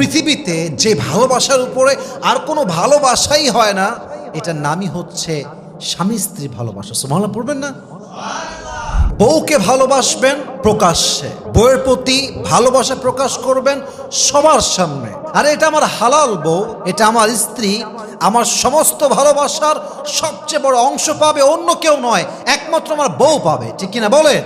পৃথিবীতে যে ভালোবাসার উপরে আর কোনো ভালোবাসাই হয় না, এটার নামই হচ্ছে স্বামী স্ত্রী ভালোবাসা। সুবহানাল্লাহ পড়বেন না? বউকে ভালোবাসবেন প্রকাশ্যে, বউয়ের প্রতি ভালোবাসা প্রকাশ করবেন সবার সামনে। আরে এটা আমার হালাল বউ, এটা আমার স্ত্রী, আমার সমস্ত ভালোবাসার সবচেয়ে বড় অংশ পাবে অন্য কেউ নয়, একমাত্র আমার বউ পাবে। ঠিক কিনা বলেন?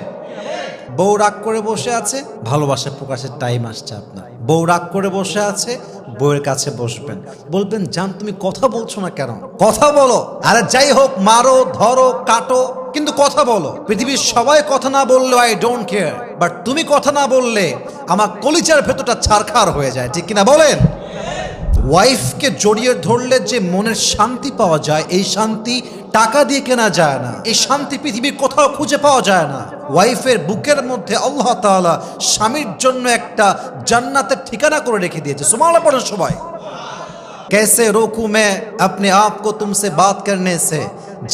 বউ রাগ করে বসে আছে, ভালোবাসা প্রকাশের টাইম আসছে আপনার। বউ রাগ করে বসে আছে, বউয়ের কাছে বসবেন, বলবেন জান তুমি কথা বলছো না কেন, কথা বলো। আরে যাই হোক, মারো ধরো কাটো, কিন্তু কথা বলো। পৃথিবীর সবাই কথা না বললে আই ডোন্ট কেয়ার, বাট তুমি কথা না বললে আমার কলিজার ভেতরটা ছারখার হয়ে যায়। ঠিক কিনা বলেন? ওয়াইফকে জড়িয়ে ধরলে যে মনের শান্তি পাওয়া যায়, এই শান্তি টাকা দিয়ে কেনা যায় না, এই শান্তি পৃথিবীর কোথাও খুঁজে পাওয়া যায় না। ওয়াইফের বুকের মধ্যে আল্লাহ তাআলা স্বামীর জন্য একটা জান্নাতের ঠিকানা করে রেখে দিয়েছে। সুবহানাল্লাহ পড়েন সবাই। कैसे रोकूं मैं अपने आप को तुमसे बात करने से,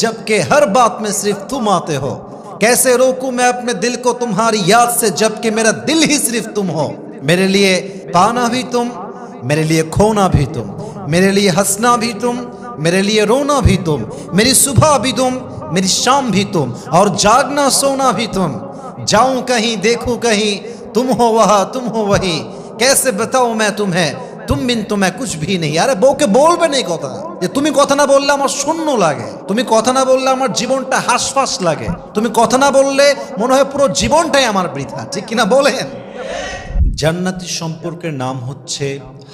जबकि हर बात में सिर्फ तुम आते हो। कैसे रोकूं मैं अपने दिल को तुम्हारी याद से, जबकि मेरा दिल ही सिर्फ तुम हो। मेरे लिए पाना भी तुम, मेरे लिए खोना भी तुम, मेरे लिए हंसना भी तुम, मेरे लिए रोना भी तुम, मेरी सुबह भी तुम, मेरी शाम भी तुम, और जागना सोना भी तुम। जाऊं कहीं देखूं कहीं, तुम हो वहाँ तुम हो वही। कैसे बताऊं मैं तुम्हें, तुम बिन तो मैं कुछ भी नहीं। আরে বউকে বলবেন এই কথা, যে তুমি কথা না বললে আমার শূন্য লাগে, তুমি কথা না বললে আমার জীবনটা হাসফাস লাগে, তুমি কথা না বললে মনে হয় পুরো জীবনটাই আমার বৃথা। ঠিক কিনা বলেন? জান্নাতি সম্পর্কের নাম হচ্ছে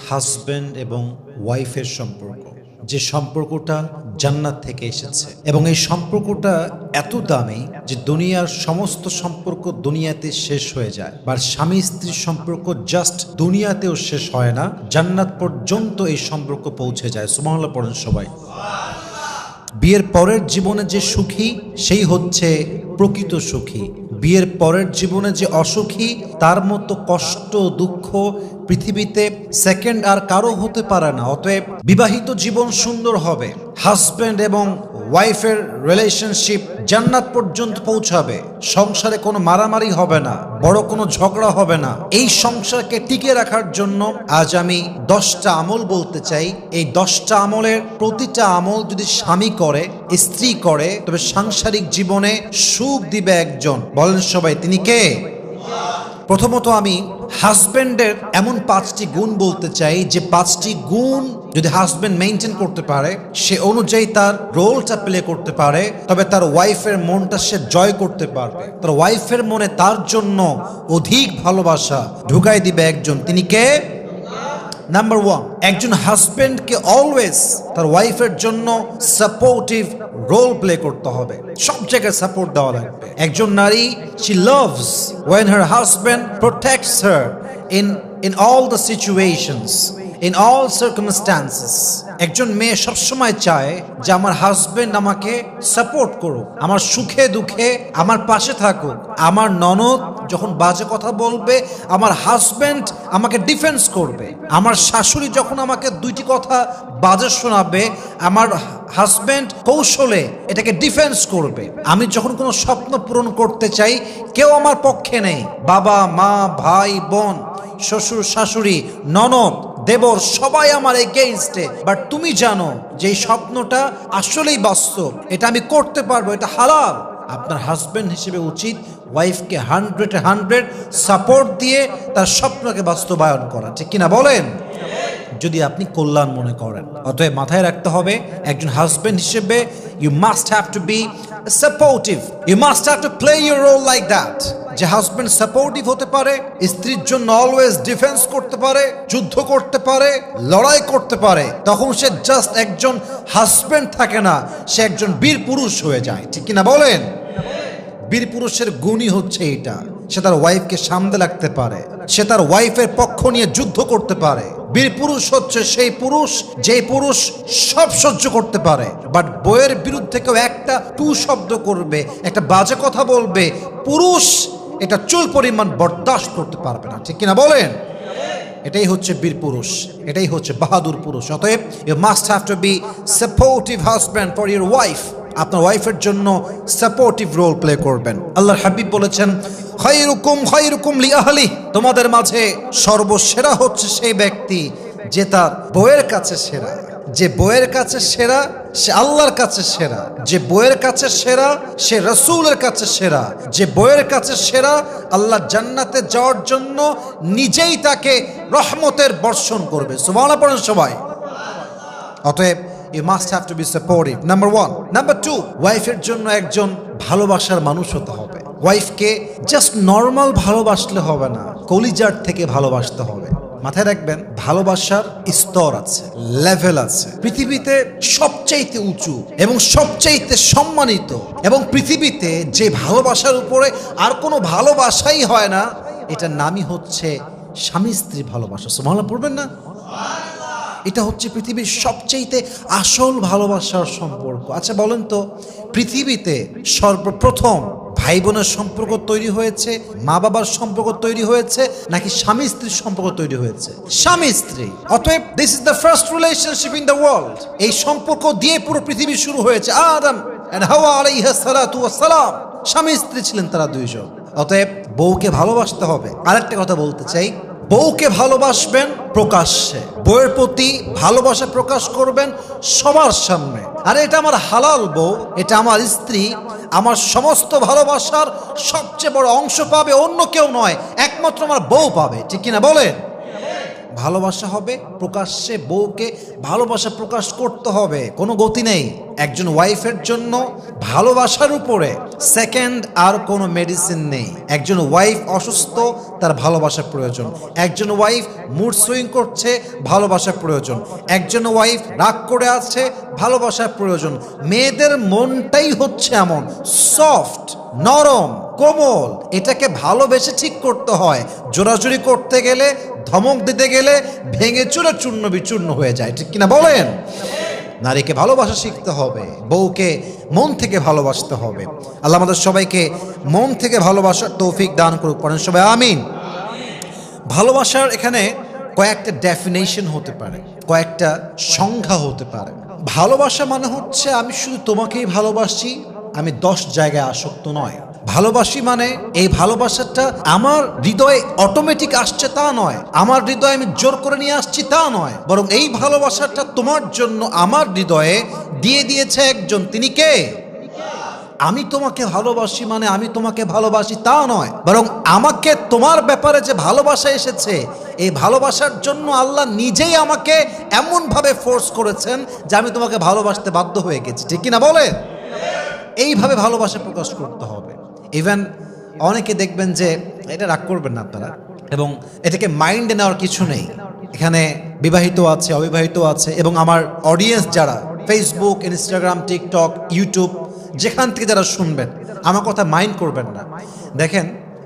হাজব্যান্ড এবং ওয়াইফের সম্পর্ক, যে সম্পর্কটা জান্নাত থেকে এসেছে। এবং এই সম্পর্কটা এত দামি যে দুনিয়ার সমস্ত সম্পর্ক দুনিয়াতে শেষ হয়ে যায়, বা স্বামী স্ত্রীর সম্পর্ক জাস্ট দুনিয়াতেও শেষ হয় না, জান্নাত পর্যন্ত এই সম্পর্ক পৌঁছে যায়। সুবহানাল্লাহ পড়েন সবাই। বিয়ের পরের জীবনে যে সুখী, সেই হচ্ছে প্রকৃত সুখী। বিয়ের পরের জীবনে যে অসুখী, তার মতো কষ্ট দুঃখ পৃথিবীতে সেকেন্ড আর কারো হতে পারে না। অতএব বিবাহিত জীবন সুন্দর হবে, হাজব্যান্ড এবং ওয়াইফের রিলেশনশিপ জান্নাত পর্যন্ত পৌঁছাবে। সংসারে কোনো মারামারি হবে না, বড় কোনো ঝগড়া হবে না। এই সংসারকে টিকে রাখার জন্য আজ আমি 10টা আমল বলতে চাই। এই 10টা আমলের প্রতিটা আমল যদি স্বামী করে, স্ত্রী করে, তবে সাংসারিক জীবনে সুখ দিবে একজন। বলেন সবাই, তিনি কে? প্রথমত আমি হাজব্যান্ডের এমন 5টি গুণ বলতে চাই, যে 5টি গুণ যদি হাজব্যান্ড মেইনটেইন করতে পারে, সে অনুযায়ী তার রোলটা প্লে করতে পারে, তবে তার ওয়াইফের মনটা সে জয় করতে পারবে। তার ওয়াইফের মনে তার জন্য অধিক ভালোবাসা ঢুকাই দিবে একজন। তিনি কে? নাম্বার 1, একজন হাজব্যান্ডকে অলওয়েজ তার ওয়াইফের জন্য সাপোর্টিভ রোল প্লে করতে হবে, সব জায়গায় সাপোর্ট দেওয়া লাগবে। একজন নারী, she loves when her husband protects her in all the situations, in all circumstances. একজন মেয়ে সবসময় চায় যে আমার হাজবেন্ড আমাকে সাপোর্ট করুক, আমার সুখে দুঃখে আমার পাশে থাকুক। আমার ননদ যখন বাজে কথা বলবে, আমার হাজবেন্ড আমাকে ডিফেন্স করবে। আমার শাশুড়ি যখন আমাকে 2টি কথা বাজে শোনাবে, আমার হাজবেন্ড কৌশলে এটাকে ডিফেন্স করবে। আমি যখন কোনো স্বপ্ন পূরণ করতে চাই, কেউ আমার পক্ষে নেই, বাবা মা ভাই বোন শ্বশুর শাশুড়ি ননদ দেবর সবাই আমার এগেইনস্টে, বাট তুমি জানো যে এই স্বপ্নটা আসলেই বাস্তব, এটা আমি করতে পারবো, এটা হালাল। আপনার হাজবেন্ড হিসেবে উচিত ওয়াইফকে 100 সাপোর্ট দিয়ে তার স্বপ্নকে বাস্তবায়ন করা। ঠিক কিনা বলেন? যদি আপনি কল্যাণ মনে করেন। অতএব মাথায় রাখতে হবে, একজন হাজবেন্ড হিসেবে you must have to be supportive, you must have to play your role like that. যে হাজবেন্ড সাপোর্টিভ হতে পারে, স্ত্রীর জন্য অলওয়েজ ডিফেন্স করতে পারে, যুদ্ধ করতে পারে, লড়াই করতে পারে, তখন সে জাস্ট একজন হাজবেন্ড থাকে না, সে একজন বীর পুরুষ হয়ে যায়। ঠিক কিনা বলেন? বীর পুরুষের গুণই হচ্ছে এটা, সে তার ওয়াইফকে সামনে রাখতে পারে, সে তার ওয়াইফের পক্ষ নিয়ে যুদ্ধ করতে পারে। বীর পুরুষ হচ্ছে সেই পুরুষ যে পুরুষ সব সহ্য করতে পারে, বাট বইয়ের বিরুদ্ধে কেউ একটা টু শব্দ করবে, একটা বাজে কথা বলবে, পুরুষ এটা চুল পরিমাণ বরদাস্ত করতে পারবে না। ঠিক কিনা বলেন? এটাই হচ্ছে বীর পুরুষ, এটাই হচ্ছে বাহাদুর পুরুষ। অতএব you must have to be supportive husband for your wife. আপনার ওয়াইফের জন্য সাপোর্টিভ রোল প্লে করবেন। আল্লাহর হাবিব বলেছেন, খায়রুকুম খায়রুকুম লিআহলি, তোমাদের মাঝে সর্বসেরা হচ্ছে সেই ব্যক্তি যে তার বউয়ের কাছে সেরা। যে বউয়ের কাছে সেরা সে আল্লাহর কাছে সেরা। যে বউয়ের কাছে সেরা সে রাসূলের কাছে সেরা। যে বউয়ের কাছে সেরা আল্লাহ জান্নাতে যাওয়ার জন্য নিজেই তাকে রহমতের বর্ষণ করবে। সুবহানাল্লাহ পড়েন সবাই। অতএব you must have to be supportive, number 1. Number 2, ওয়াইফের জন্য একজন ভালোবাসার মানুষ হতে হবে। ওয়াইফকে জাস্ট নর্মাল ভালোবাসলে হবে না, কলিজার থেকে ভালোবাসতে হবে। মাথায় রাখবেন, ভালোবাসার স্তর আছে, লেভেল আছে। পৃথিবীতে সবচাইতে উঁচু এবং সবচাইতে সম্মানিত এবং পৃথিবীতে যে ভালোবাসার উপরে আর কোনো ভালোবাসাই হয় না, এটার নামই হচ্ছে স্বামী স্ত্রী ভালোবাসা। সুবহানাল্লাহ পড়বেন না? এটা হচ্ছে পৃথিবীর সবচেয়ে আসল ভালোবাসার সম্পর্ক। আচ্ছা বলেন তো, পৃথিবীতে সর্বপ্রথম ভাই বোনের সম্পর্ক তৈরি হয়েছে, মা বাবার সম্পর্ক তৈরি হয়েছে, নাকি স্বামী স্ত্রীর সম্পর্ক তৈরি হয়েছে? স্বামী স্ত্রী। অতএব this is the first relationship in the world. এই সম্পর্ক দিয়ে পুরো পৃথিবী শুরু হয়েছে। আদম এন্ড হাওয়া আলাইহিস সালাতু ওয়াস সালাম স্বামী স্ত্রী ছিলেন তারা দুইজন। অতএব বউকে ভালোবাসতে হবে। আরেকটা কথা বলতে চাই, বউকে ভালোবাসবেন প্রকাশ্যে, বউয়ের প্রতি ভালোবাসা প্রকাশ করবেন সবার সামনে। আরে এটা আমার হালাল বউ, এটা আমার স্ত্রী, আমার সমস্ত ভালোবাসার সবচেয়ে বড় অংশ পাবে অন্য কেউ নয়, একমাত্র আমার বউ পাবে। ঠিক কিনা বলেন? ভালোবাসা হবে প্রকাশ্যে, বউকে ভালোবাসা প্রকাশ করতে হবে, কোনো গতি নেই। একজন ওয়াইফের জন্য ভালোবাসার উপরে সেকেন্ড আর কোনো মেডিসিন নেই। একজন ওয়াইফ অসুস্থ, তার ভালোবাসার প্রয়োজন। একজন ওয়াইফ মুড সুইং করছে, ভালোবাসার প্রয়োজন। একজন ওয়াইফ রাগ করে আছে, ভালোবাসার প্রয়োজন। মেয়েদের মনটাই হচ্ছে এমন সফট, নরম, কোমল, এটাকে ভালোবেসে ঠিক করতে হয়। জোরাজুরি করতে গেলে, ধমক দিতে গেলে ভেঙে চুরে চূর্ণ বিচূর্ণ হয়ে যায়। ঠিক কিনা বলেন? নারীকে ভালোবাসা শিখতে হবে, বউকে মন থেকে ভালোবাসতে হবে। আল্লাহ আমাদের সবাইকে মন থেকে ভালোবাসার তৌফিক দান করুক। পড়েন সবাই আমিন। ভালোবাসার এখানে কয়েকটা ডেফিনেশন হতে পারে, কয়েকটা সংজ্ঞা হতে পারে। ভালোবাসা মানে হচ্ছে আমি শুধু তোমাকেই ভালোবাসি, আমি 10 জায়গায় আসক্ত নয়। ভালোবাসি মানে এই ভালোবাসাটা আমার হৃদয়ে অটোমেটিক আসছে তা নয়, আমার হৃদয়ে আমি জোর করে নিয়ে আসছি তা নয়, বরং এই ভালোবাসাটা তোমার জন্য আমার হৃদয়ে দিয়ে দিয়েছে একজন। তিনি কে? আমি তোমাকে ভালোবাসি মানে আমি তোমাকে ভালোবাসি তা নয়, বরং আমাকে তোমার ব্যাপারে যে ভালোবাসা এসেছে, এই ভালোবাসার জন্য আল্লাহ নিজেই আমাকে এমনভাবে ফোর্স করেছেন যে আমি তোমাকে ভালোবাসতে বাধ্য হয়ে গেছি। ঠিক কিনা বলে? এইভাবে ভালোবাসা প্রকাশ করতে হবে। ইভেন অনেকে দেখবেন যে, এটা রাগ করবেন না আপনারা, এবং এটাকে মাইন্ডে নেওয়ার কিছু নেই। এখানে বিবাহিত আছে, অবিবাহিত আছে, এবং আমার অডিয়েন্স যারা ফেসবুক, ইনস্টাগ্রাম, টিকটক, ইউটিউব, যেখান থেকে যারা শুনবেন, আমার কথা মাইন্ড করবেন না। দেখেন,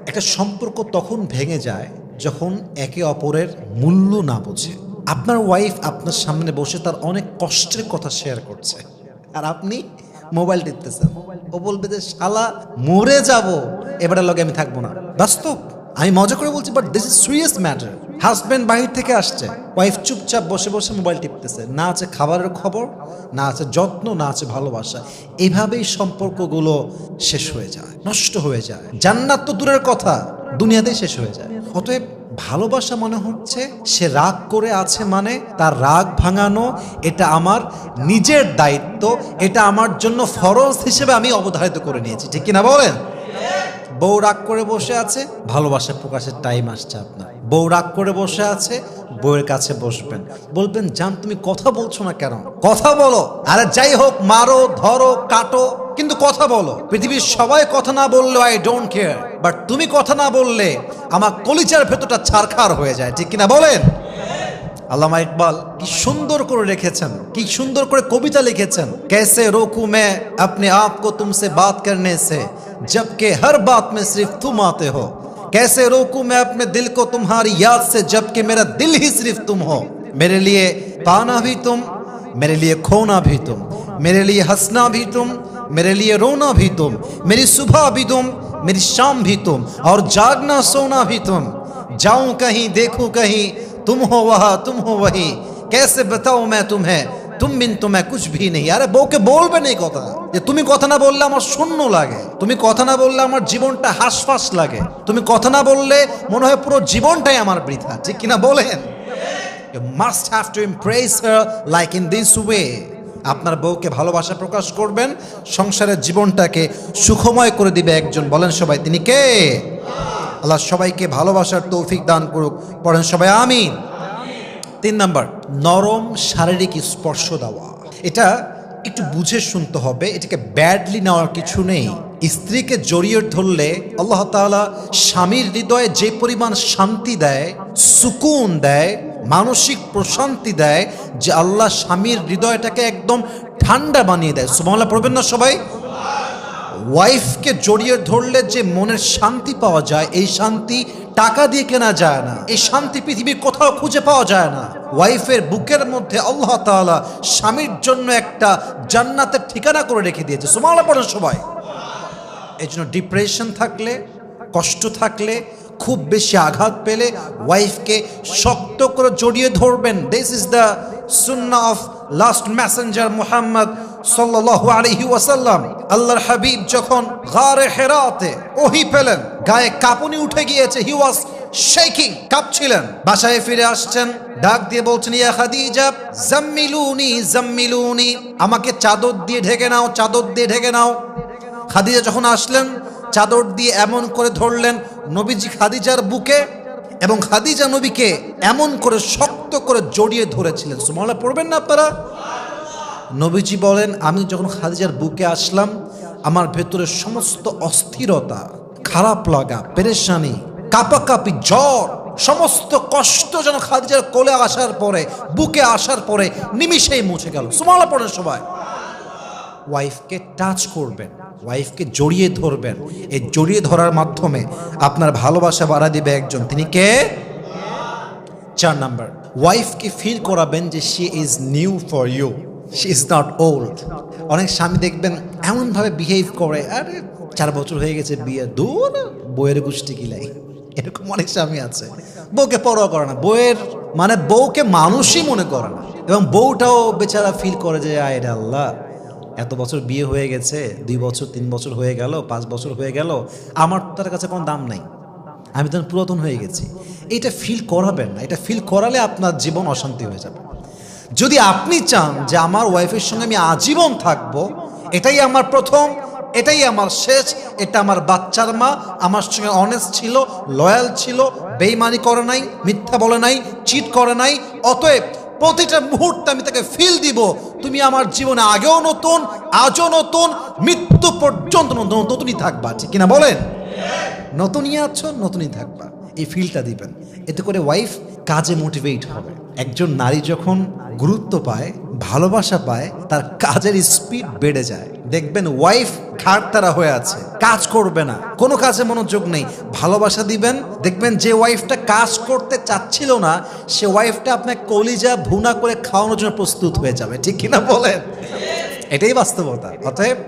একটা সম্পর্ক তখন ভেঙে যায় যখন একে অপরের মূল্য না বোঝে। আপনার ওয়াইফ আপনার সামনে বসে তার অনেক কষ্টের কথা শেয়ার করছে, আর আপনি মোবাইল টিপতেছেন। ও বলবে যে শালা মরে যাব, এবারের লগে আমি থাকবো না। বাস্তব, আমি মজা করে বলছি, but this is serious matter. Husband বাহির থেকে আসছে, ওয়াইফ চুপচাপ বসে বসে মোবাইল টিপতেছে, না আছে খাবারের খবর, না আছে যত্ন, না আছে ভালোবাসা। এইভাবেই সম্পর্কগুলো শেষ হয়ে যায়, নষ্ট হয়ে যায়। জান্নাত তো দূরের কথা, দুনিয়াতেই শেষ হয়ে যায়। অতএব ভালোবাসা মনে হচ্ছে সে রাগ করে আছে মানে তার রাগ ভাঙানো, এটা আমার নিজের দায়িত্ব, এটা আমার জন্য ফরজ হিসেবে আমি অবধারিত করে নিয়েছি। ঠিক কিনা বলেন? বউ রাগ করে বসে আছে, ভালোবাসা প্রকাশের টাইম আসছে আপনার। বউ রাগ করে বসে আছে, বউয়ের কাছে বসবেন, বলবেন জান তুমি কথা বলছো না কেন? কথা বলো। আরে যাই হোক, মারো, ধরো, কাটো, কিন্তু কথা বলো। পৃথিবীর সবাই কথা না বললেও আই ডোন্ট কেয়ার, বাট তুমি কথা না বললে আমার কলিজার ভেতরটা ছারখার হয়ে যায়। ঠিক কিনা বলেন? আল্লামা ইকবাল কি সুন্দর করে রেখেছেন, কি সুন্দর করে কবিতা লিখেছেন। कैसे रोकूं मैं अपने आप को तुमसे बात करने से जबकि हर बात में सिर्फ तुम आते हो। कैसे रोकूं मैं अपने दिल को तुम्हारी याद से जबकि मेरा दिल ही सिर्फ तुम हो। मेरे लिए पाना भी तुम, मेरे लिए खोना भी तुम, मेरे लिए हंसना भी तुम, मेरे लिए रोना भी तुम, मेरी सुबह भी तुम, मेरी शाम भी तुम, और जागना सोना भी तुम। जाऊं कहीं देखूं कहीं, तुम हो वहाँ तुम हो वही। कैसे बताऊं मैं तुम्हें, তুমিন তোমায় কুছ ভি নেই। আরে বউকে বলবেন এই কথা যে তুমি কথা না বললে আমার শূন্য লাগে, তুমি কথা না বললে আমার জীবনটা হাসফাস লাগে, তুমি কথা না বললে মনে হয় পুরো জীবনটাই আমার বৃথা, ঠিক কিনা বলেন? You must have to impress her like in this way. আপনার বউকে ভালোবাসা প্রকাশ করবেন, সংসারের জীবনটাকে সুখময় করে দিবে একজন। বলেন সবাই তিনি কে? আল্লাহ সবাইকে ভালোবাসার তৌফিক দান করুক। পড়েন সবাই আমিন। 3 নাম্বার, নরম শারীরিক স্পর্শ দেওয়া। এটা একটু বুঝে শুনতে হবে, এটাকে ব্যাডলি নেওয়ার কিছু নেই। স্ত্রীকে জড়িয়ে ধরলে আল্লাহ তাআলা স্বামীর হৃদয়ে যে পরিমাণ শান্তি দেয়, সুকুন দেয়, মানসিক প্রশান্তি দেয়, যে আল্লাহ স্বামীর হৃদয়টাকে একদম ঠান্ডা বানিয়ে দেয়। সুবহানাল্লাহ পড়বেন না সবাই? ওয়াইফকে জড়িয়ে ধরলে যে মনের শান্তি পাওয়া যায়, এই শান্তি টাকা দিয়ে কেনা যায় না, এই শান্তি পৃথিবীর কোথাও খুঁজে পাওয়া যায় না। ওয়াইফের বুকের মধ্যে আল্লাহ তাআলা স্বামীর জন্য একটা জান্নাতের ঠিকানা করে রেখে দিয়েছে। সুবহানাল্লাহ পড়েন সবাই। এই জন্য ডিপ্রেশন থাকলে, কষ্ট থাকলে, খুব বেশি আঘাত পেলে ওয়াইফকে শক্ত করে জড়িয়ে ধরবেন। This is the Sunnah of last Messenger Muhammad সাল্লাল্লাহু আলাইহি ওয়াসাল্লাম। আল্লাহর হাবিব যখন গারে হেরাতে ওহী পেলেন, গায়ে কাঁপুনি উঠে গিয়েছে, হি ওয়াজ শেকিং, কাঁপছিলেন। বাসায় ফিরে আসছেন, ডাক দিয়ে বলছেন, ইয়া খাদিজা জাম্মিলুনি জাম্মিলুনি, আমাকে চাদর দিয়ে ঢেকে নাও, চাদর দিয়ে ঢেকে নাও। খাদিজা যখন আসলেন, চাদর দিয়ে এমন করে ধরলেন নবীজি খাদিজার বুকে, এবং খাদিজা নবীকে এমন করে শক্ত করে জড়িয়ে ধরেছিলেন। সুবহানাল্লাহ পড়বেন না আপনারা? নবীজি বলেন, আমি যখন খাদিজার বুকে আসলাম, আমার ভেতরে সমস্ত অস্থিরতা, খারাপ লাগা, পেরেশানি, কাঁপাকাঁপি, জ্বর, সমস্ত কষ্ট যেন খাদিজার কোলে আসার পরে, বুকে আসার পরে নিমিষেই মুছে গেল। সুবহানাল্লাহ পড়েন সবাই। ওয়াইফকে টাচ করবেন, ওয়াইফকে জড়িয়ে ধরবেন। এই জড়িয়ে ধরার মাধ্যমে আপনার ভালোবাসা বাড়া দিবে একজন, তিনি কে? 4 নাম্বার, ওয়াইফকে ফিল করাবেন যে she is new for you, she is not old. অনেক স্বামী দেখবেন এমনভাবে বিহেভ করে, আরে 4 বছর হয়ে গেছে বিয়ে, দূর বইয়ের গোষ্ঠী কিলাই। এরকম অনেক স্বামী আছে, বউকে পরোয়া করে না, বউকে মানুষই মনে করে না। এবং বউটাও বেচারা ফিল করে যে আয় রে আল্লাহ, এত বছর বিয়ে হয়ে গেছে, 2 বছর 3 বছর হয়ে গেল, 5 বছর হয়ে গেল, আমার তার কাছে কোনো দাম নাই, আমি তখন পুরাতন হয়ে গেছি। এটা ফিল করাবেন না, এটা ফিল করালে আপনার জীবন অশান্তি হয়ে যাবে। যদি আপনি চান যে আমার ওয়াইফের সঙ্গে আমি আজীবন থাকবো, এটাই আমার প্রথম, এটাই আমার শেষ, এটা আমার বাচ্চার মা, আমার সঙ্গে অনেস্ট ছিল, লয়াল ছিল, বেইমানি করে নাই, মিথ্যা বলে নাই, চিট করে নাই, অতএব প্রতিটা মুহূর্তে আমি তাকে ফিল দিব তুমি আমার জীবনে আগেও নতুন, আজও নতুন, মৃত্যু পর্যন্ত নতুনই থাকবা, ঠিক কিনা বলেন? নতুনই আছো, নতুনই থাকবা, এই ফিলটা দিবেন। এতে করে ওয়াইফ কাজে মোটিভেট হবে। একজন নারী যখন গুরুত্ব পায়, ভালোবাসা পায়, তার কাজের স্পিড বেড়ে যায়। দেখবেন ওয়াইফ ঘাড়তারা হয়ে আছে, কাজ করবে না, কোনো কাজে মনোযোগ নেই। ভালোবাসা দিবেন, দেখবেন যে ওয়াইফটা কাজ করতে চাচ্ছিল না, সে ওয়াইফটা আপনার কলিজা ভুনা করে খাওয়ানোর জন্য প্রস্তুত হয়ে যাবে, ঠিক কিনা বলেন? এটাই বাস্তবতা। অতএব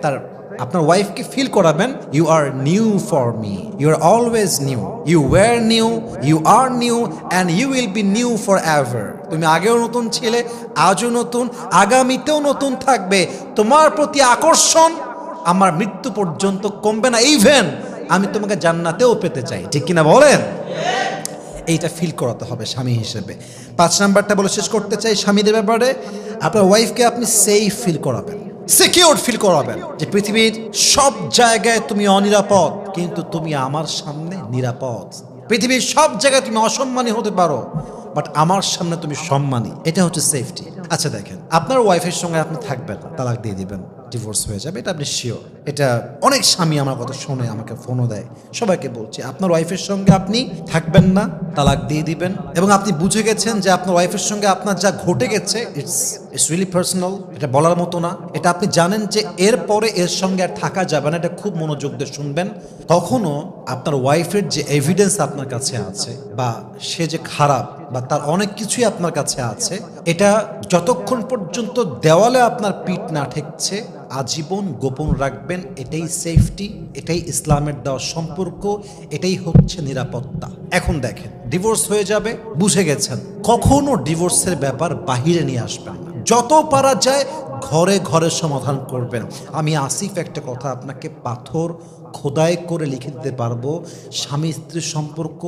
আপনার ওয়াইফকে ফিল করাবেন, you are new for me, you are always new, you were new, you are new, and you will be new forever. তুমি আগেও নতুন ছিলে, আজও নতুন, আগামীতেও নতুন থাকবে। তোমার প্রতি আকর্ষণ আমার মৃত্যু পর্যন্ত কমবে না, ইভেন আমি তোমাকে জান্নাতেও পেতে চাই, ঠিক কিনা বলেন? এইটা ফিল করাতে হবে স্বামী হিসেবে। 5 নাম্বারটা বলে শেষ করতে চাই স্বামীদের ব্যাপারে। আপনার ওয়াইফকে আপনি সেফ ফিল করাবেন, সিকিউর ফিল করাবেন, যে পৃথিবীর সব জায়গায় তুমি অনিরাপদ, কিন্তু তুমি আমার সামনে নিরাপদ। পৃথিবীর সব জায়গায় তুমি অসম্মানী হতে পারো, বাট আমার সামনে তুমি সম্মানী। এটা হচ্ছে সেফটি। আচ্ছা দেখেন, আপনার ওয়াইফের সঙ্গে আপনি থাকবেন, তালাক দিয়ে দিবেন, ডিভোর্স হয়ে যাবে, এটা আপনি শিওর। এটা অনেক স্বামী আমার কথা শুনে আমাকে ফোনও দেয়। সবাইকে বলছি, আপনার ওয়াইফের সঙ্গে আপনি থাকবেন না, তালাক দিয়ে দিবেন, এবং আপনি বুঝে গেছেন যে আপনার ওয়াইফের সঙ্গে আপনার যা ঘটে গেছে, ইটস রিয়েলি পার্সোনাল, এটা বলার মতো না। এটা আপনি জানেন যে এরপরে এর সঙ্গে আর থাকা যাবে না। এটা খুব মনোযোগ দিয়ে শুনবেন। কখনো আপনার ওয়াইফের যে এভিডেন্স আপনার কাছে আছে, বা সে যে খারাপ, বা তার অনেক কিছুই আপনার কাছে আছে, এটা যতক্ষণ পর্যন্ত দেওয়ালে আপনার পিঠ না ঠেকছে আজীবন গোপন রাখবেন। এটাই সেফটি, এটাই ইসলামের দেওয়া সম্পর্ক, এটাই হচ্ছে নিরাপত্তা। এখন দেখেন, ডিভোর্স হয়ে যাবে, বুঝে গেছেন, কখনো ডিভোর্সের ব্যাপার বাহিরে নিয়ে আসবেন না। যত পারা যায় ঘরে ঘরে সমাধান করবেন। আমি আসিফ একটা কথা আপনাকে পাথর খোদাই করে লিখে দিতে পারবো, স্বামী স্ত্রীর সম্পর্ক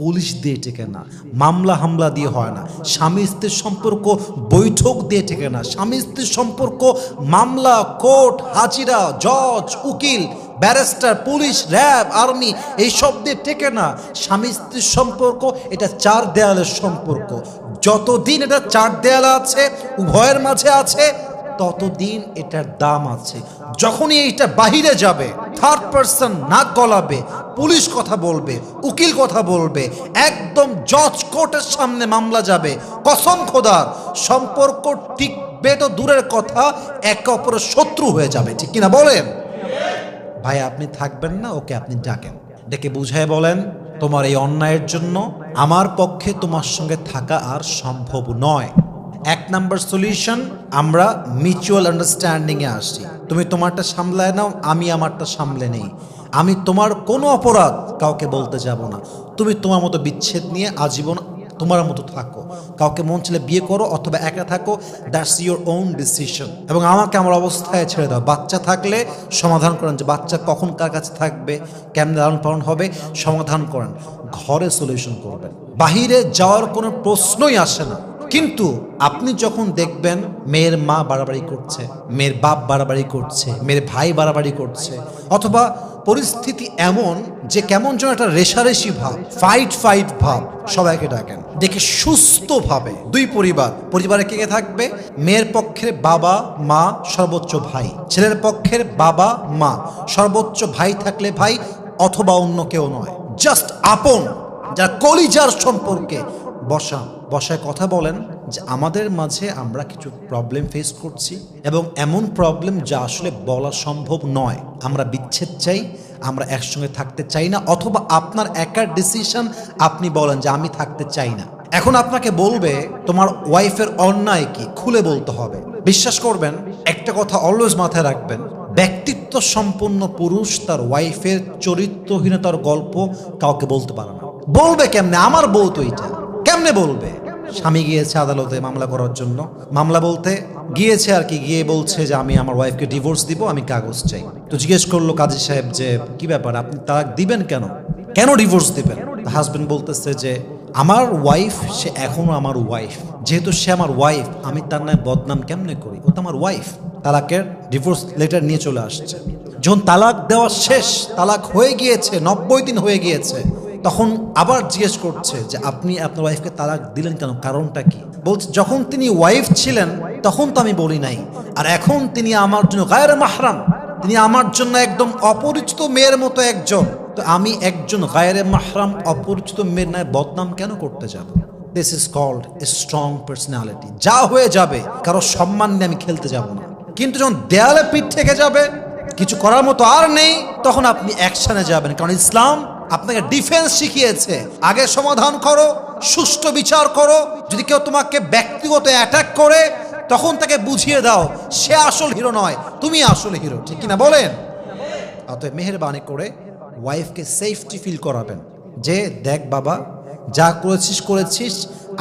পুলিশ দিয়ে টেকে না, মামলা হামলা দিয়ে হয় না। স্বামী স্ত্রীর সম্পর্ক বৈঠক দিয়ে টেকে না। স্বামী স্ত্রীর সম্পর্ক মামলা, কোর্ট, হাজিরা, জজ, উকিল, ব্যারিস্টার, পুলিশ, র্যাব, আর্মি এইসব দিয়ে টেকে না। স্বামী স্ত্রীর সম্পর্ক এটা চার দেয়ালের সম্পর্ক। যতদিন এটা চার দেয়াল আছে, উভয়ের মাঝে আছে, ততদিন এটার দাম আছে। যখনই এইটা বাহিরে যাবে, থার্ড পারসন নাক গলাবে, পুলিশ কথা বলবে, উকিল কথা বলবে, একদম জজ কোর্টের সামনে মামলা যাবে, কসম খোদার সম্পর্ক টিকবে তো দূরের কথা, একে অপরের শত্রু হয়ে যাবে। ঠিক কিনা বলেন? ভাই আপনি থাকবেন না, ওকে আপনি ডাকেন, ডেকে বুঝায় বলেন, তোমার এই অন্যায়ের জন্য আমার পক্ষে তোমার সঙ্গে থাকা আর সম্ভব নয়। এক নাম্বার সলিউশন, আমরা মিউচুয়াল আন্ডারস্ট্যান্ডিংয়ে আসি। তুমি তোমারটা সামলায় নাও, আমি আমারটা সামলে নেই। আমি তোমার কোনো অপরাধ কাউকে বলতে যাব না। তুমি তোমার মতো বিচ্ছেদ নিয়ে আজীবন তোমার মতো থাকো। কাউকে মন চাইলে বিয়ে করো অথবা একা থাকো, দ্যাটস ইউর ওন ডিসিশন। এবং আমাকে আমার অবস্থায় ছেড়ে দাও। বাচ্চা থাকলে সমাধান করেন, যে বাচ্চা কখন কার কাছে থাকবে, কেমন লালন পালন হবে, সমাধান করেন। ঘরে সলিউশন করবেন, বাহিরে যাওয়ার কোনো প্রশ্নই আসে না। কিন্তু আপনি যখন দেখবেন মেয়ের মা বাড়াবাড়ি করছে, মেয়ের বাপ বাড়াবাড়ি করছে, মেয়ের ভাই বাড়াবাড়ি করছে, অথবা পরিস্থিতি এমন যে কেমন যেন একটা রেশারেশি ভাব, ফাইট ভাব, সবাইকে ডাকেন, দেখে সুস্থভাবে দুই পরিবারে কে কে থাকবে? মেয়ের পক্ষের বাবা মা, সর্বোচ্চ ভাই। ছেলের পক্ষের বাবা মা, সর্বোচ্চ ভাই থাকলে ভাই, অথবা অন্য কেউ নয়, জাস্ট আপন, যারা কলিজার সম্পর্কে বসায় কথা বলেন যে আমাদের মাঝে আমরা কিছু প্রবলেম ফেস করছি, এবং এমন প্রবলেম যা আসলে বলা সম্ভব নয়। আমরা বিচ্ছেদ চাই, আমরা একসঙ্গে থাকতে চাই না, অথবা আপনার একার ডিসিশন, আপনি বলেন যে আমি থাকতে চাই না। এখন আপনাকে বলবে তোমার ওয়াইফের অন্যায় কি, খুলে বলতে হবে। বিশ্বাস করবেন, একটা কথা অলওয়েজ মাথায় রাখবেন, ব্যক্তিত্ব সম্পন্ন পুরুষ তার ওয়াইফের চরিত্রহীনতার গল্প কাউকে বলতে পারে না। বলবে কেমনে? আমার বউ তো এটা, কেমনে বলবে? স্বামী গিয়েছে আদালতে মামলা করার জন্য, মামলা বলতে গিয়েছে আর কি, গিয়ে বলছে যে আমি আমার ওয়াইফকে ডিভোর্স দিব, আমি কাগজ চাই। তো জিজ্ঞেস করলো কাজী সাহেব যে কি ব্যাপার, আপনি তালাক দিবেন কেন ডিভোর্স দিবেন? হাজবেন্ড বলতেছে যে আমার ওয়াইফ, সে এখনো আমার ওয়াইফ, যেহেতু সে আমার ওয়াইফ, আমি তার নামে বদনাম কেমনে করি, ও তো আমার ওয়াইফ। তালাকের ডিভোর্স লেটার নিয়ে চলে আসছে। যখন তালাক দেওয়া শেষ, তালাক হয়ে গিয়েছে, 90 দিন হয়ে গিয়েছে, তখন আবার জিজ্ঞেস করছে যে আপনি আপনার ওয়াইফকে তালাক দিলেন কেন, কারণটা কি? বলছে যখন তিনি ওয়াইফ ছিলেন তখন তো আমি বলি নাই, আর এখন তিনি আমার জন্য গায়রে মাহরাম, তিনি আমার জন্য একদম অপরিচিত মেয়ের মতো একজন, তো আমি একজন গায়রে মাহরাম অপরিচিত মেয়ের নামে বদনাম কেন করতে যাব? This is called a strong personality. যা হয়ে যাবে, কারো সম্মান নিয়ে আমি খেলতে যাব না। কিন্তু যখন দেয়ালে পিঠ থেকে যাবে, কিছু করার মতো আর নেই, তখন আপনি অ্যাকশনে যাবেন। কারণ ইসলাম আপনাকে ডিফেন্স শিখিয়েছে, আগে সমাধান করো, সুষ্ঠু বিচার করো। যদি কেউ তোমাকে ব্যক্তিগত অ্যাটাক করে, তখন তাকে বুঝিয়ে দাও সে আসল হিরো নয়, তুমি আসলে হিরো। ঠিক কিনা বলেন? অতএব মেহেরবানি করে ওয়াইফকে সেফটি ফিল করাবেন যে দেখ বাবা, যা করেছিস,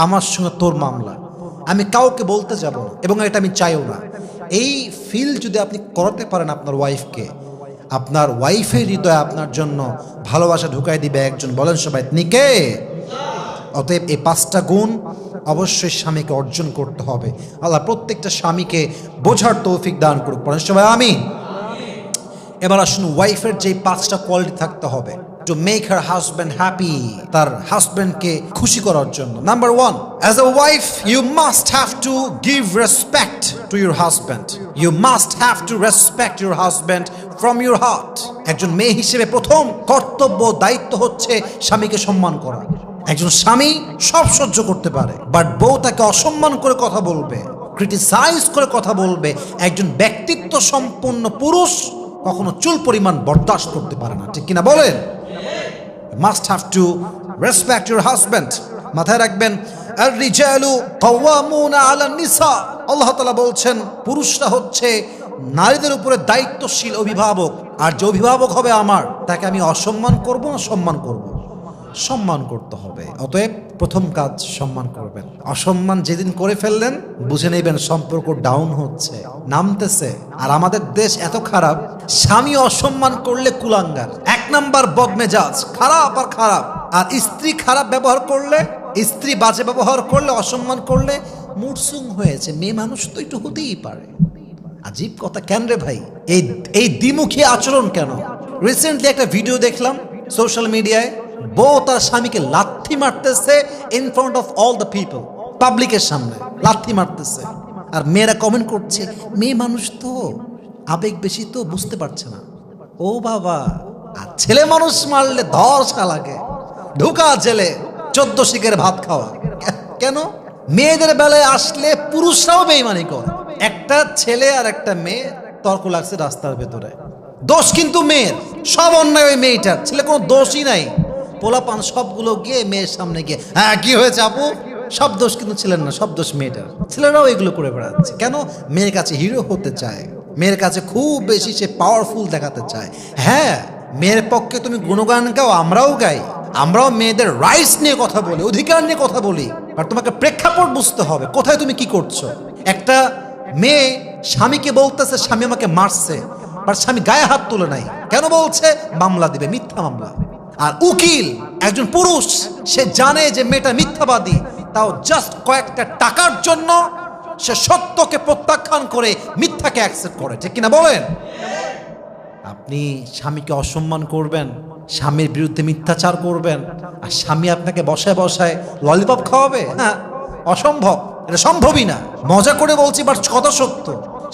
আমার সঙ্গে তোর মামলা, আমি কাউকে বলতে যাব না, এবং এটা আমি চাইও না। এই ফিল যদি আপনি করাতে পারেন আপনার ওয়াইফকে, আপনার ওয়াইফের হৃদয়ে আপনার জন্য ভালোবাসা ঢুকাই দিবে একজন। বলেন সবাই নিকে। অতএব এই 5টা গুণ অবশ্যই স্বামীকে অর্জন করতে হবে। আল্লাহ প্রত্যেকটা স্বামীকে বোঝার তৌফিক দান করুক। বলেন সবাই আমিন। এবার আসুন, ওয়াইফের যে 5টা কোয়ালিটি থাকতে হবে to make her husband happy, তার হাজব্যান্ডকে খুশি করার জন্য। Number 1, as a wife you must have to give respect to your husband. You must have to respect your husband from your heart. একজন মেয়ে হিসেবে প্রথম কর্তব্য, দায়িত্ব হচ্ছে স্বামীকে সম্মান করা। একজন স্বামী সব সহ্য করতে পারে, বাট বউ তাকে অসম্মান করে কথা বলবে, ক্রিটিসাইজ করে কথা বলবে, একজন ব্যক্তিত্ব সম্পন্ন পুরুষ কখনো চুল পরিমাণ বরদাস্ত করতে পারে না। ঠিক কিনা বলেন? Must have to respect your husband. মাথায় রাখবেন, আর রিজালু কাওয়ামুনা আলান নিসা, আল্লাহ তাআলা বলছেন পুরুষরা হচ্ছে নারীদের উপরে দায়িত্বশীল অভিভাবক, আর যে অভিভাবক হবে আমার, তাকে আমি অসম্মান করব না সম্মান করব? সম্মান করতে হবে। অতএব প্রথম কাজ সম্মান করবেন। অসম্মান যেদিন করে ফেললেন বুঝে নেবেন সম্পর্ক ডাউন হচ্ছে, নামতেছে। আর আমাদের দেশ এত খারাপ, স্বামী অসম্মান করলে কুলাঙ্গার, 1 নাম্বার বদমেজাজ, খারাপ আর খারাপ। আর স্ত্রী খারাপ ব্যবহার করলে, স্ত্রী বাজে ব্যবহার করলে, অসম্মান করলে মুরসুম হয়েছে। মেয়ে মানুষ তো একটু হতেই পারে। আজীব কথা, কেন রে ভাই এই দ্বিমুখী আচরণ কেন? রিসেন্টলি একটা ভিডিও দেখলাম সোশ্যাল মিডিয়ায়, বউ তার স্বামীকে লাথি মারতেছে in front of all the people, পাবলিকের সামনে লাথি মারতেছে। আর মেয়েরা কমেন্ট করছে, মেয়ে মানুষ তো আবেগ বেশি, তো বুঝতে পারছে না। ও বাবা, আর ছেলে মানুষ মারলে ধর্ষা লাগে, ঢুকা জেলে, 14 শিকের ভাত খাওয়া। কেন? মেয়েদের বেলায় আসলে পুরুষরাও বেইমানি করে। একটা ছেলে আর একটা মেয়ে তর্ক লাগছে রাস্তার ভেতরে, দোষ কিন্তু মেয়ের, সব অন্যায় ওই মেয়েটার, ছেলে কোনো দোষই নাই। পোলাপান সবগুলো গিয়ে মেয়ের সামনে গিয়ে, হ্যাঁ কি হয়েছে আপু, সব দোষ কিন্তু ছিলেন না, সব দোষ মেয়েটার। ছেলেরাও এগুলো করে বেড়াচ্ছে। কেন? মেয়ের কাছে হিরো হতে চায়, মেয়ের কাছে খুব বেশি সে পাওয়ারফুল দেখাতে চায়। হ্যাঁ, মেয়ের পক্ষে তুমি গুণগান গাও, আমরাও গাই, আমরাও মেয়েদের রাইটস নিয়ে কথা বলি, অধিকার নিয়ে কথা বলি। আর তোমাকে প্রেক্ষাপট বুঝতে হবে, কোথায় তুমি কি করছো। একটা মেয়ে স্বামীকে বলতেছে স্বামী আমাকে মারছে, আর স্বামী গায়ে হাত তুলে নাই, কেন বলছে? মামলা দিবে, মিথ্যা মামলা। আর উকিল একজন পুরুষ, সে জানে যে মেয়েটা মিথ্যাবাদী, তাও জাস্ট কয়েকটা টাকার জন্য সে সত্যকে প্রত্যাখ্যান করে মিথ্যাকে অ্যাকসেপ্ট করে, ঠিক কিনা বলেন? আপনি স্বামীকে অসম্মান করবেন, স্বামীর বিরুদ্ধে মিথ্যাচার করবেন, আর স্বামী আপনাকে বসায় বসায় ললিপপ খাওয়াবে? হ্যাঁ, অসম্ভব, এটা সম্ভবই না। মজা করে বলছি, বাট কথা সত্য।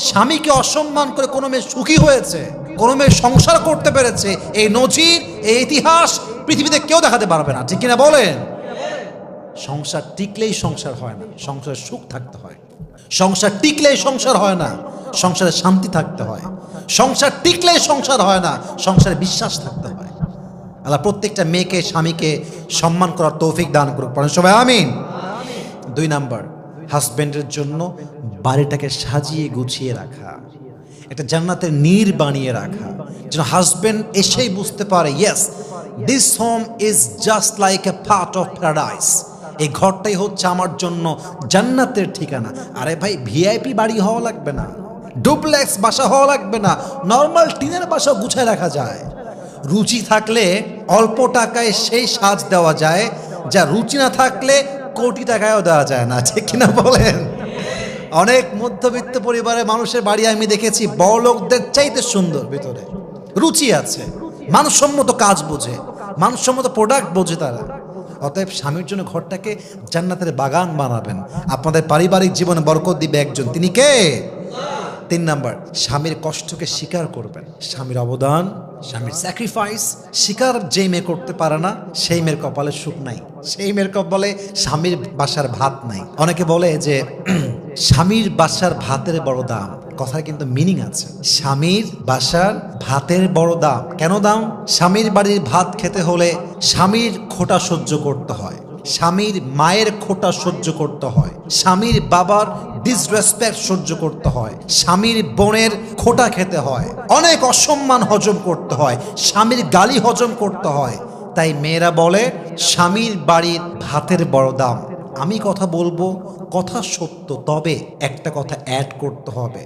স্বামীকে অসম্মান করে কোনো মেয়ে সুখী হয়েছে, কোনো মেয়ে সংসার করতে পেরেছে, এই নজির, এই ইতিহাস পৃথিবীতে কেউ দেখাতে পারবে না, ঠিক কিনা বলেন? সংসার টিকলেই সংসার হয় না, সংসারে সুখ থাকতে হয়। সংসার টিকলেই সংসার হয় না, সংসারে শান্তি থাকতে হয়। সংসার টিকলেই সংসার হয় না, সংসারে বিশ্বাস থাকতে হয়। আল্লাহ প্রত্যেকটা মেয়েকে, স্বামীকে সম্মান করার তৌফিক দান করুক, পড়েন সবাই আমিন। 2 নাম্বার, হাজব্যান্ডের জন্য বাড়িটাকে সাজিয়ে গুছিয়ে রাখা, একটা জান্নাতের নীড় বানিয়ে রাখা, যেন হাজব্যান্ড এসেই বুঝতে পারে, yes, this home is just like a part of paradise. এই ঘরটাই হচ্ছে আমার জন্য জান্নাতের ঠিকানা। আরে ভাই, ভিআইপি বাড়ি হওয়া লাগবে না, ডুপ্লেক্স বাসা হওয়া লাগবে না, নর্মাল টিনের বাসা গুছায় রাখা যায়। রুচি থাকলে অল্প টাকায় সেই সাজ দেওয়া যায়, যা রুচি না থাকলে কোটি টাকায়ও দেওয়া যায় না, ঠিক কিনা বলেন? অনেক মধ্যবিত্ত পরিবারের মানুষের বাড়ি আমি দেখেছি বড়লোকদের চাইতে সুন্দর, ভিতরে রুচি আছে, মানসম্মত কাজ বোঝে, মানসম্মত প্রোডাক্ট বোঝে তারা। অতএব স্বামীর জন্য ঘরটাকে জান্নাতের বাগান বানাবেন, আপনাদের পারিবারিক জীবনে বরকত দিবে একজন, তিনি কে? 3 নাম্বার, স্বামীর কষ্টকে স্বীকার করবেন। স্বামীর অবদান, স্বামীর স্যাক্রিফাইস স্বীকার যে মেয়ে করতে পারে না, সেই মেয়ের কপালে সুখ নাই, সেই মেয়ের কপালে স্বামীর বাসার ভাত নাই। অনেকে বলে যে স্বামীর বাসার ভাতের বড় দাম, কথার কিন্তু মিনিং আছে। স্বামীর বাসার ভাতের বড় দাম, কেন দাম? স্বামীর বাড়ির ভাত খেতে হলে স্বামীর খোঁটা সহ্য করতে হয়, স্বামীর মায়ের খোঁটা সহ্য করতে হয়, স্বামীর বাবার ডিসরেসপেক্ট সহ্য করতে হয়, স্বামীর বোনের খোঁটা খেতে হয়, অনেক অসম্মান হজম করতে হয়, স্বামীর গালি হজম করতে হয়। তাই মেয়েরা বলে স্বামীর বাড়ির ভাতের বড় দাম। আমি কথা বলবো, কথা সত্য, তবে একটা কথা অ্যাড করতে হবে।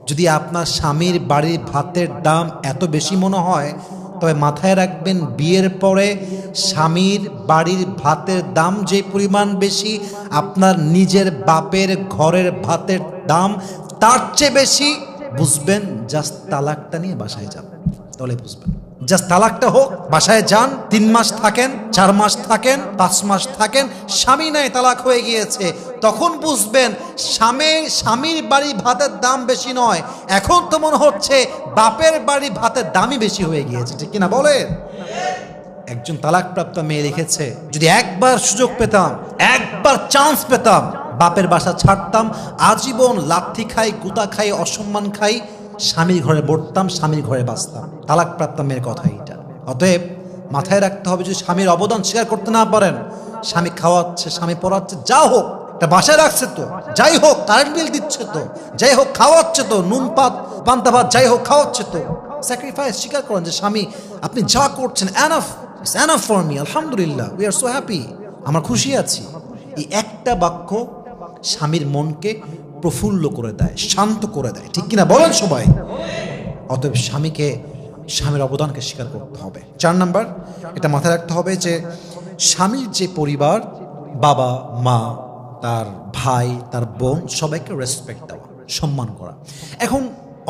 যদি আপনার স্বামীর বাড়ির ভাতের দাম এত বেশি মনে হয়, তবে মাথায় রাখবেন বিয়ের পরে স্বামীর বাড়ির ভাতের দাম যে পরিমাণ বেশি, আপনার নিজের বাপের ঘরের ভাতের দাম তার চেয়ে বেশি। বুঝবেন, জাস্ট তালাকটা নিয়ে বাসায় যান, তাহলে বুঝবেন। জাস্ট তালাকটা হোক, বাসায় যান, 3 মাস থাকেন, 4 মাস থাকেন, 5 মাস থাকেন, স্বামী নাই, তালাক হয়ে গিয়েছে, তখন বুঝবেন স্বামীর বাড়ি ভাতের দাম বেশি নয়, এখন তো মনে হচ্ছে বাপের বাড়ি ভাতের দামই বেশি হয়ে গিয়েছে, ঠিক কিনা বলেন? একজন তালাকপ্রাপ্ত মেয়ে লিখেছে, যদি একবার সুযোগ পেতাম, একবার চান্স পেতাম, বাপের বাসা ছাড়তাম, আজীবন লাথি খাই, গুতা খাই, অসম্মান খাই, স্বামীর ঘরে বসতাম, স্বামীর ঘরে বাঁচতাম। তালাকপ্রাপ্ত মেয়ের কথা এইটা। অতএব মাথায় রাখতে হবে, যদি স্বামীর অবদান স্বীকার করতে না পারেন, স্বামী খাওয়াচ্ছে, স্বামী পড়াচ্ছে, যা হোক, একটা বাসায় রাখছে তো, যাই হোক কারেন্ট বিল দিচ্ছে তো, যাই হোক খাওয়াচ্ছে তো, নুন পান্তা ভাত যাই হোক খাওয়াচ্ছে তো, স্যাক্রিফাইস স্বীকার করেন যে স্বামী আপনি যা করছেন enough, it's enough for me, আলহামদুলিল্লাহ, উই আর সো হ্যাপি, আমরা খুশি আছি। এই একটা বাক্য স্বামীর মনকে প্রফুল্ল করে দেয়, শান্ত করে দেয়, ঠিক কিনা বলেন সবাই? অতএব স্বামীর অবদানকে স্বীকার করতে হবে। 4 নাম্বার, এটা মাথায় রাখতে হবে যে স্বামীর যে পরিবার, বাবা মা, তার ভাই, তার বোন, সবাইকে রেসপেক্ট দেওয়া, সম্মান করা। এখন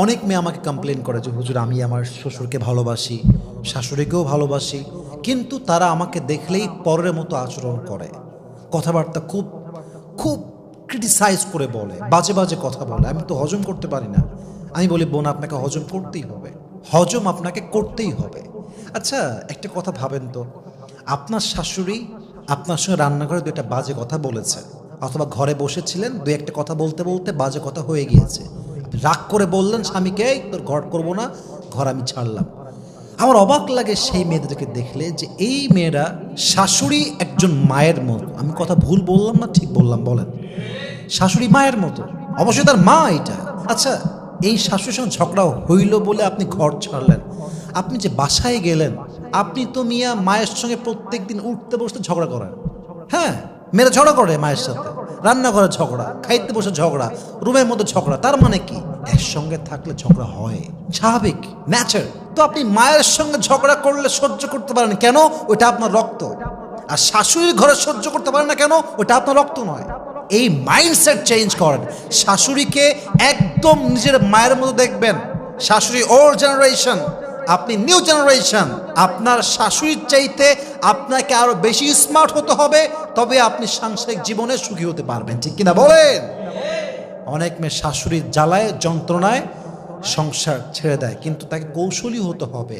অনেক মেয়ে আমাকে কমপ্লেন করে যে হুজুর আমি আমার শ্বশুরকে ভালোবাসি, শাশুড়িকেও ভালোবাসি, কিন্তু তারা আমাকে দেখলেই পরের মতো আচরণ করে, কথাবার্তা খুব খুব ক্রিটিসাইজ করে বলে, বাজে বাজে কথা বলে, আমি তো হজম করতে পারি না। আমি বলি বোন আপনাকে হজম করতেই হবে, হজম আপনাকে করতেই হবে। আচ্ছা একটা কথা ভাবেন তো, আপনার শাশুড়ি আপনার সঙ্গে রান্নাঘরে 2টা বাজে কথা বলেছে, অথবা ঘরে বসেছিলেন 2-1টা কথা বলতে বলতে বাজে কথা হয়ে গিয়েছে, রাগ করে বললেন স্বামীকে তোর ঘর করবো না, ঘর আমি ছাড়লাম। আমার অবাক লাগে সেই মেয়েদেরকে দেখলে যে এই মেয়েরা শাশুড়ি একজন মায়ের মতো। আমি কথা ভুল বললাম না ঠিক বললাম বলেন? শাশুড়ি মায়ের মতো, অবশ্যই তার মা এটা। আচ্ছা এই শাশুড়ির সঙ্গে ঝগড়া হইল বলে আপনি ঘর ছাড়লেন, আপনি যে বাসায় গেলেন, আপনি তো মিয়া মায়ের সঙ্গে প্রত্যেক দিন উঠতে বসতে ঝগড়া করেন। হ্যাঁ, মেয়েরা ঝগড়া করে মায়ের সাথে, রান্নাঘরে ঝগড়া, খাইতে বসে ঝগড়া, রুমের মধ্যে ঝগড়া, তার মানে কি একসঙ্গে থাকলে ঝগড়া হয়, স্বাভাবিক, ন্যাচার। তো আপনি মায়ের সঙ্গে ঝগড়া করলে সহ্য করতে পারেন কেন? ওইটা আপনার রক্ত। আর শাশুড়ির ঘরে সহ্য করতে পারেন না কেন? ওইটা আপনার রক্ত নয়। এই মাইন্ডসেট চেঞ্জ করেন। শাশুড়িকে একদম নিজের মায়ের মতো দেখবেন। শাশুড়ি ওল্ড জেনারেশন, আপনি নিউ জেনারেশন। আপনার শাশুড়ির চাইতে আপনাকে আরো বেশি স্মার্ট হতে হবে, তবে আপনি সাংসারিক জীবনে সুখী হতে পারবেন, ঠিক কিনা বলেন? অনেক মেয়ে শাশুড়ির জ্বালায় যন্ত্রণায় সংসার ছেড়ে দেয়, কিন্তু তাকে কৌশলী হতে হবে,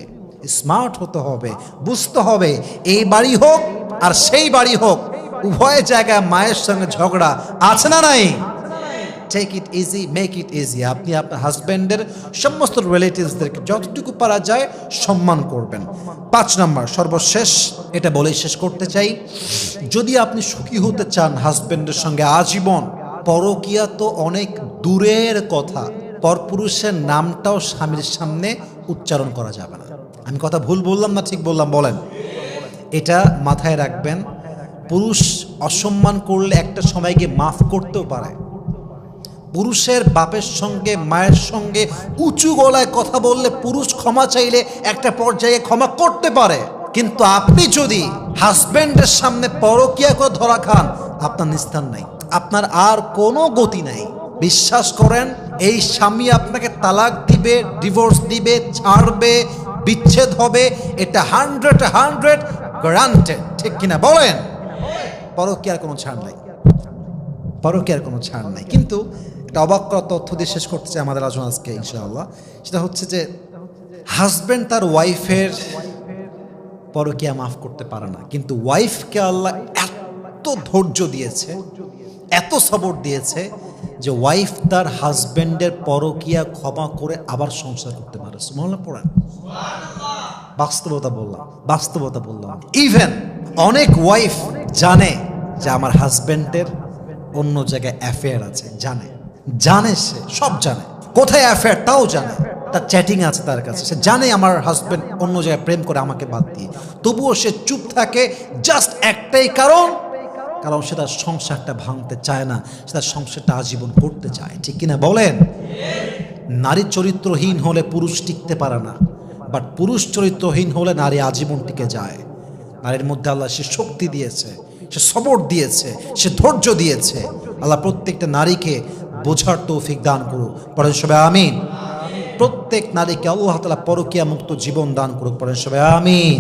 স্মার্ট হতে হবে, বুঝতে হবে এই বাড়ি হোক আর সেই বাড়ি হোক, উভয় জায়গায় মায়ের সঙ্গে ঝগড়া আছে না নাই? Take it easy, make it easy. আপনি আপনার হাজব্যান্ডের সমস্ত রিলেটিভসদেরকে যতটুকু পারা যায় সম্মান করবেন। 5 নাম্বার, সর্বশেষ, এটা বলেই শেষ করতে চাই, যদি আপনি সুখী হতে চান হাজব্যান্ডের সঙ্গে আজীবন, পরকীয়া তো অনেক দূরের কথা, পরপুরুষের নামটাও স্বামীর সামনে উচ্চারণ করা যাবে না। আমি কথা ভুল বললাম না ঠিক বললাম বলেন? এটা মাথায় রাখবেন। পুরুষ অসম্মান করলে একটা সময় গিয়ে মাফ করতেও পারে। পুরুষের বাপের সঙ্গে মায়ের সঙ্গে উঁচু গলায় কথা বললে পুরুষ ক্ষমা চাইলে একটা পর্যায়ে ক্ষমা করতে পারে, কিন্তু আপনি যদি হাজবেন্ডের সামনে পরকীয়া করে ধরা খান, আপনার নিস্তার নাই, আপনার আর কোনো গতি নাই। বিশ্বাস করেন, এই স্বামী আপনাকে তালাক দিবে, ডিভোর্স দিবে, ছাড়বে, বিচ্ছেদ হবে, এটা 100% গ্যারান্টেড, ঠিক কিনা বলেন? পরকীয়ার কোনো ছাড় নাই, পরকীয়ার কোনো ছাড় নাই। কিন্তু একটা অবাক করা তথ্য দিয়ে শেষ করতে চাই আমাদের আলোচনা আজকে ইনশাআল্লাহ। সেটা হচ্ছে যে হাজব্যান্ড তার ওয়াইফের পরকীয়া মাফ করতে পারে না, কিন্তু ওয়াইফকে আল্লাহ এত ধৈর্য দিয়েছে, এত সবর দিয়েছে যে ওয়াইফ তার হাজব্যান্ডের পরকীয়া ক্ষমা করে আবার সংসার করতে পারে। সুবহানাল্লাহ পড়েন। বাস্তবতা বললাম, বাস্তবতা বললাম। ইভেন অনেক ওয়াইফ জানে যে আমার হাজব্যান্ডের অন্য জায়গায় অ্যাফেয়ার আছে, জানে সে সব জানে, কোথায় অ্যাফেয়ার তাও জানে, তার চ্যাটিং আছে তার কাছে, সে জানে আমার হাজব্যান্ড অন্য জায়গায় প্রেম করে আমাকে বাদ দিয়ে, তবুও সে চুপ থাকে। জাস্ট একটাই কারণ সে তার সংসারটা ভাঙতে চায় না, সে তার সংসারটা আজীবন করতে চায়, ঠিক কিনা বলেন? নারী চরিত্রহীন হলে পুরুষ টিকতে পারে না, বাট পুরুষ চরিত্রহীন হলে নারী আজীবন টিকে যায়। নারীর মধ্যে আল্লাহ সে শক্তি দিয়েছে, সে সবর দিয়েছে, সে ধৈর্য দিয়েছে। আল্লাহ প্রত্যেকটা নারীকে বোঝার তৌফিক দান করুক, পড়েন সবাই আমিন। প্রত্যেক নারীকে আল্লাহ তাআলা পরকীয়া মুক্ত জীবন দান করুক, পড়েন সবাই আমিন।